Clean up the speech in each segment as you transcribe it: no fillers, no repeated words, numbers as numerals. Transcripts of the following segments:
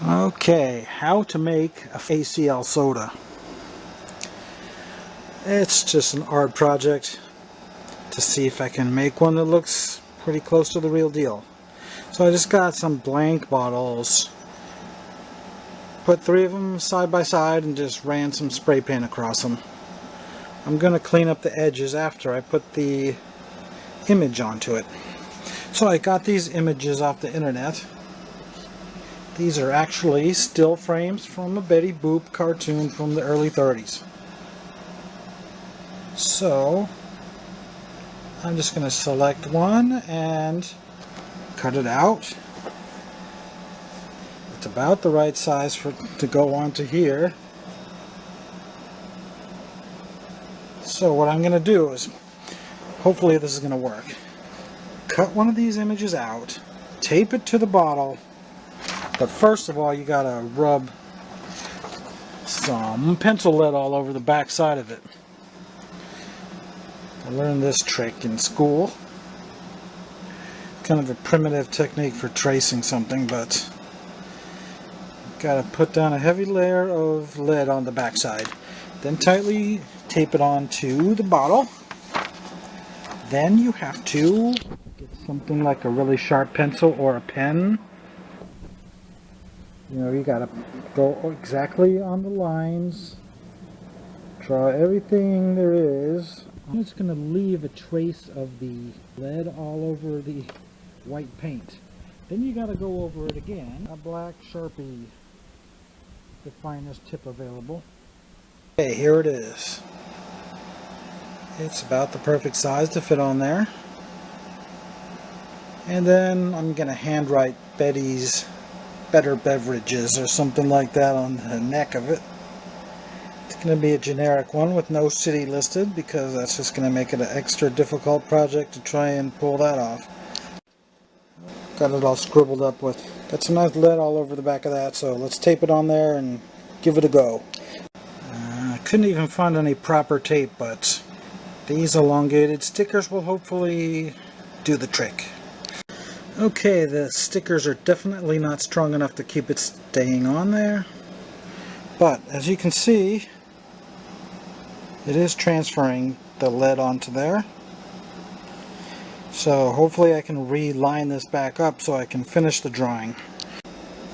Okay, how to make a ACL soda. It's just an art project to see if I can make one that looks pretty close to the real deal. So I just got some blank bottles, put 3 of them side by side and just ran some spray paint across them. I'm going to clean up the edges after I put the image onto it. So I got these images off the internet. These are actually still frames from a Betty Boop cartoon from the early 30s. So I'm just going to select one and cut it out. It's about the right size to go onto here. So what I'm going to do is, hopefully this is going to work. Cut one of these images out, tape it to the bottle, but first of all you got to rub some pencil lead all over the back side of it. I learned this trick in school. Kind of a primitive technique for tracing something, but got to put down a heavy layer of lead on the back side. Then tightly tape it onto the bottle. Then you have to get something like a really sharp pencil or a pen. You know, you got to go exactly on the lines. Draw everything there is. I'm just going to leave a trace of the lead all over the white paint. Then you got to go over it again. A black Sharpie, the finest tip available. Okay, here it is. It's about the perfect size to fit on there. And then I'm going to handwrite Betty's Better Beverages or something like that on the neck of it. It's going to be a generic one with no city listed because that's just going to make it an extra difficult project to try and pull that off. Got it all scribbled up with. Got some nice lead all over the back of that, so let's tape it on there and give it a go. I couldn't even find any proper tape, but these elongated stickers will hopefully do the trick. Okay, the stickers are definitely not strong enough to keep it staying on there. But as you can see, it is transferring the lead onto there. So hopefully I can reline this back up so I can finish the drawing.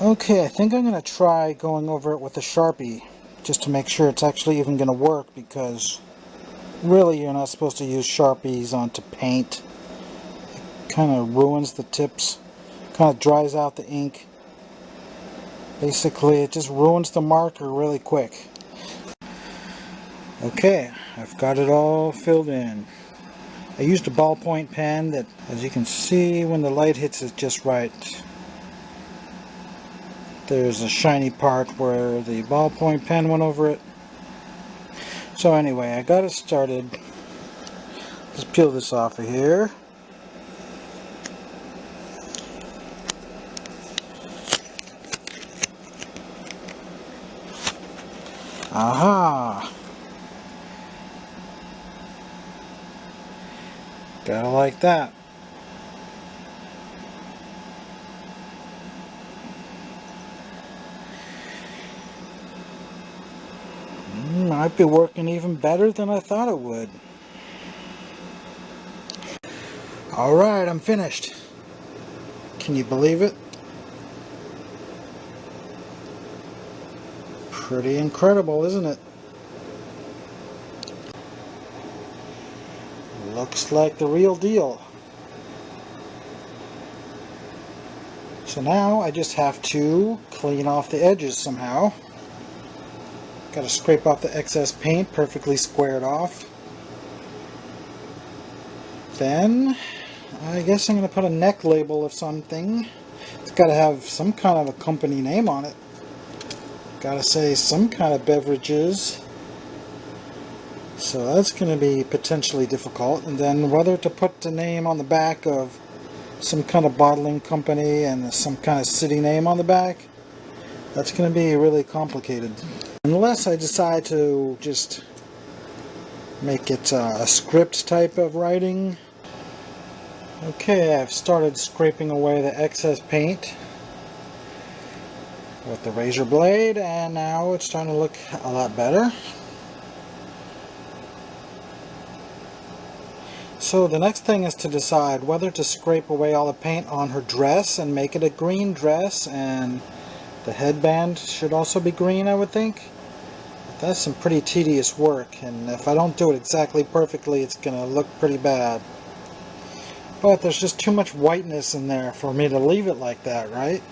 Okay, I think I'm going to try going over it with a Sharpie just to make sure it's actually even going to work, because really you're not supposed to use Sharpies onto paint. It kind of ruins the tips, kind of dries out the ink. Basically, it just ruins the marker really quick. Okay, I've got it all filled in. I used a ballpoint pen that, as you can see, when the light hits it just right, there's a shiny part where the ballpoint pen went over it. So anyway, I got it started. Let's peel this off of here. Aha! Gotta like that. Might be working even better than I thought it would. Alright, I'm finished. Can you believe it? Pretty incredible, isn't it? Looks like the real deal. So now I just have to clean off the edges somehow. Got to scrape off the excess paint, perfectly squared off. Then I guess I'm going to put a neck label of something. It's got to have some kind of a company name on it. Got to say some kind of beverages. So that's going to be potentially difficult. And then whether to put the name on the back of some kind of bottling company and some kind of city name on the back, that's going to be really complicated. Unless I decide to just make it a script type of writing. Okay, I've started scraping away the excess paint. with the razor blade, and now it's starting to look a lot better. So the next thing is to decide whether to scrape away all the paint on her dress and make it a green dress, and the headband should also be green, I would think. But that's some pretty tedious work, and if I don't do it exactly perfectly, it's going to look pretty bad. But there's just too much whiteness in there for me to leave it like that, right?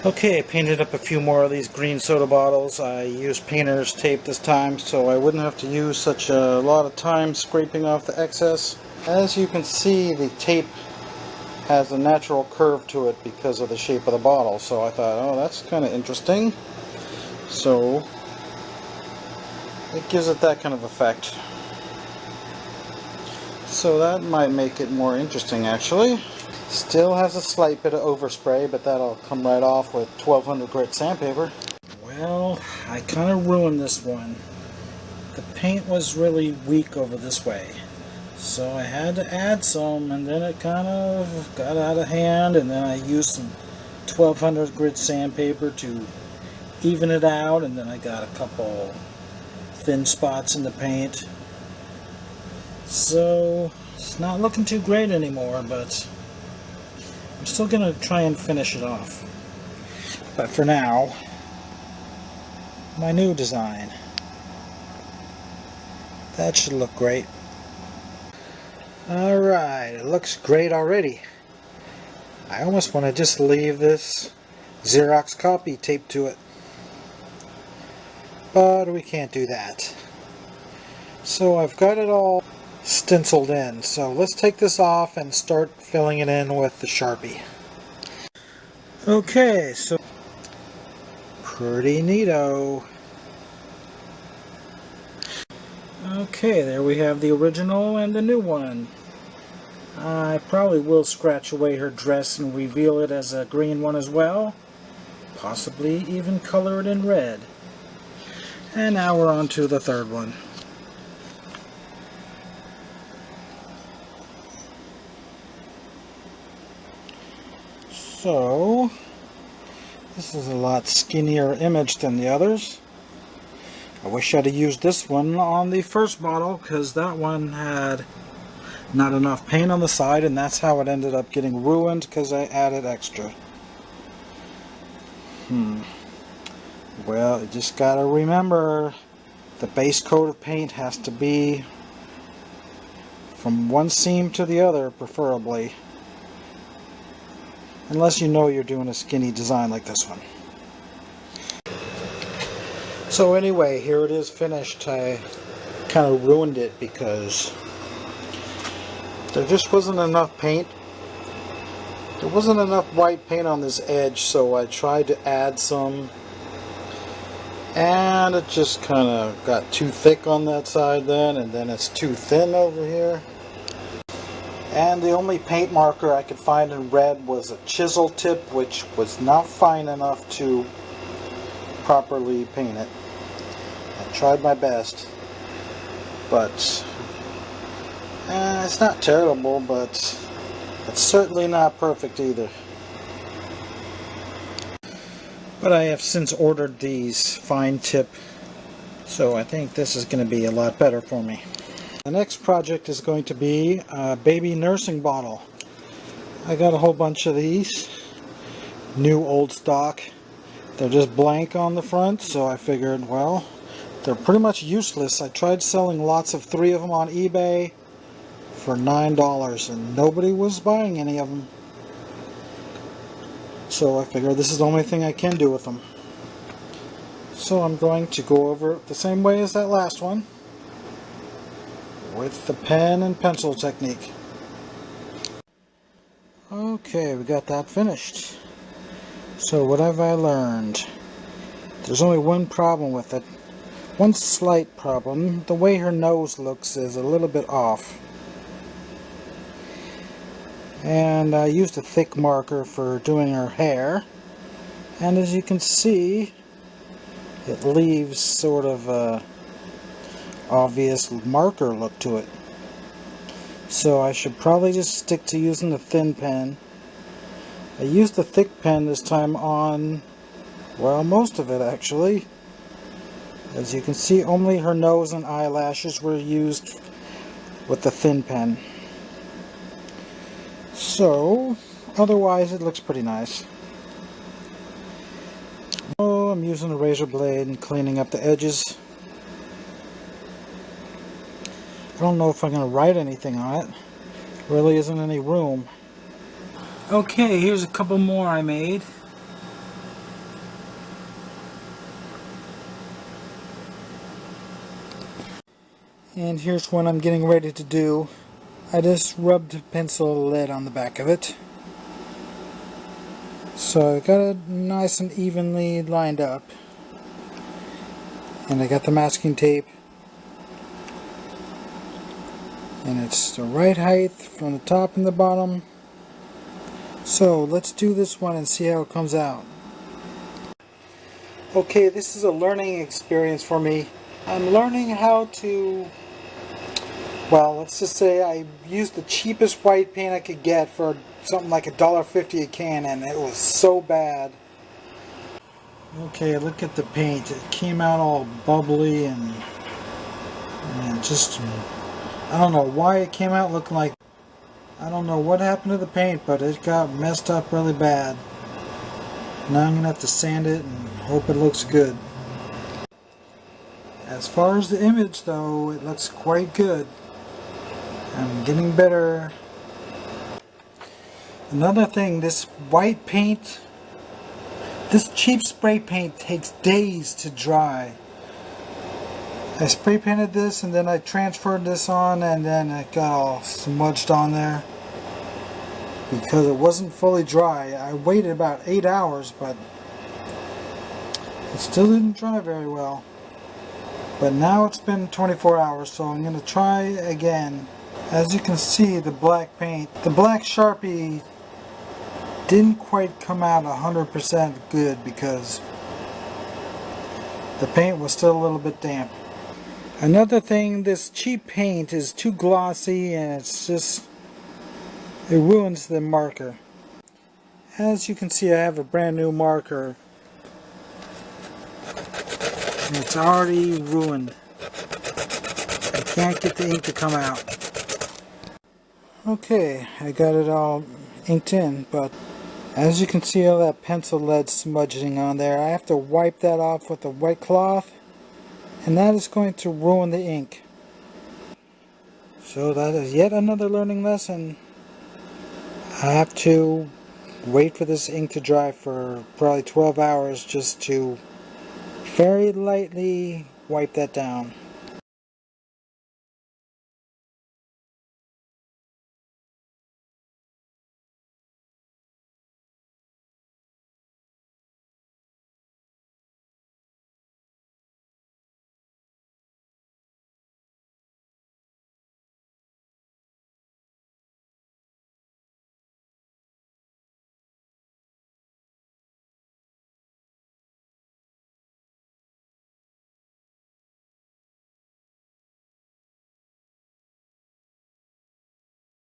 Okay, I painted up a few more of these green soda bottles. I used painter's tape this time so I wouldn't have to use such a lot of time scraping off the excess. As you can see, the tape has a natural curve to it because of the shape of the bottle, so I thought, oh, that's kind of interesting. So it gives it that kind of effect. So that might make it more interesting, actually. Still has a slight bit of overspray, but that'll come right off with 1200 grit sandpaper. Well, I kind of ruined this one. The paint was really weak over this way, so I had to add some, and then it kind of got out of hand, and then I used some 1200 grit sandpaper to even it out, and then I got a couple thin spots in the paint. So it's not looking too great anymore, but I'm still going to try and finish it off. But for now, my new design. That should look great. Alright, it looks great already. I almost want to just leave this Xerox copy taped to it. But we can't do that. So I've got it all stenciled in. So let's take this off and start filling it in with the Sharpie. Okay, so pretty neato. Okay, there we have the original and the new one. I probably will scratch away her dress and reveal it as a green one as well. Possibly even color it in red. And now we're on to the third one. So, this is a lot skinnier image than the others. I wish I'd have used this one on the first bottle, because that one had not enough paint on the side, and that's how it ended up getting ruined, because I added extra. Well, you just gotta remember, the base coat of paint has to be from one seam to the other, preferably. Unless you know you're doing a skinny design like this one. So anyway, here it is finished. I kind of ruined it because there just wasn't enough paint. There wasn't enough white paint on this edge, so I tried to add some. And it just kind of got too thick on that side then, and then it's too thin over here. And the only paint marker I could find in red was a chisel tip, which was not fine enough to properly paint it. I tried my best, but it's not terrible, but it's certainly not perfect either. But I have since ordered these fine tip, so I think this is going to be a lot better for me. The next project is going to be a baby nursing bottle. I got a whole bunch of these, new old stock. They're just blank on the front, so I figured, well, they're pretty much useless. I tried selling lots of 3 of them on eBay for $9, and nobody was buying any of them. So I figured this is the only thing I can do with them. So I'm going to go over it the same way as that last one, with the pen and pencil technique. Okay, we got that finished. So what have I learned? There's only one problem with it. One slight problem. The way her nose looks is a little bit off. And I used a thick marker for doing her hair. And as you can see, it leaves sort of a obvious marker look to it. So I should probably just stick to using the thin pen I used the thick pen this time on, well, most of it actually. As you can see, only her nose and eyelashes were used with the thin pen. So, otherwise it looks pretty nice. Oh, I'm using a razor blade and cleaning up the edges. I don't know if I'm going to write anything on it. There really isn't any room. Okay, here's a couple more I made. And here's one I'm getting ready to do. I just rubbed pencil lead on the back of it. So I got it nice and evenly lined up. And I got the masking tape. And it's the right height from the top and the bottom. So let's do this one and see how it comes out. Okay, this is a learning experience for me. I'm learning how to, well, let's just say I used the cheapest white paint I could get for something like $1.50 a can, and it was so bad. Okay, look at the paint. It came out all bubbly and just, I don't know why it came out looking like, I don't know what happened to the paint, but it got messed up really bad. Now I'm going to have to sand it and hope it looks good. As far as the image though, it looks quite good. I'm getting better. Another thing, this white paint, this cheap spray paint takes days to dry. I spray painted this and then I transferred this on and then it got all smudged on there because it wasn't fully dry. I waited about 8 hours, but it still didn't dry very well. But now it's been 24 hours, so I'm going to try again. As you can see, the black paint, the black Sharpie didn't quite come out 100% good because the paint was still a little bit damp. Another thing, this cheap paint is too glossy and it ruins the marker. As you can see, I have a brand new marker and it's already ruined. I can't get the ink to come out. Okay, I got it all inked in, but as you can see all that pencil lead smudging on there, I have to wipe that off with a wet cloth, and that is going to ruin the ink. So that is yet another learning lesson. I have to wait for this ink to dry for probably 12 hours just to very lightly wipe that down.